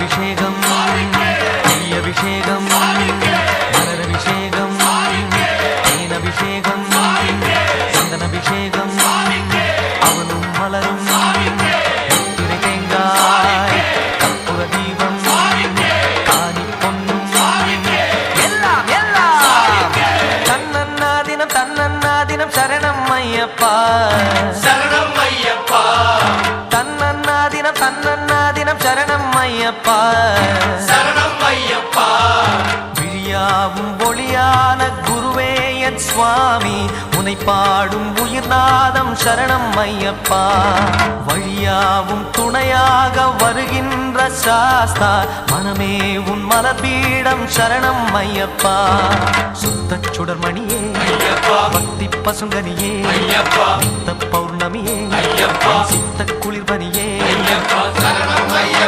பாலபிஷேகம் அபிஷேகம் மலரபிஷேகம் தேனபிஷேகம் சந்தனபிஷேகம் அவனும் மலரும் துணை தேங்காய் கற்பூர தீபம் காணி பொன்னும் எல்லாம் எல்லாம் தன்னன்னா தினம் சரணம் ஐயப்பா சரணம் ஐயப்பா தன்னன்னா தினம் சரணம் ஐயப்பா சரணம் ஐயப்பா விழியாவும் ஒளியான குருவே என் சுவாமி உனை பாடும் உயிர்நாதம் சரணம் ஐயப்பா வழியாவும் துணையாக வருகின்ற சாஸ்தா மனமே உன் மலர்பீடம் சரணம் ஐயப்பா சுத்த சுடர்மணியே பக்தி பசுங்கனியே நித்த பௌர்ணமியே சித்த குளிர்பனியே சரணம் ஐயப்பா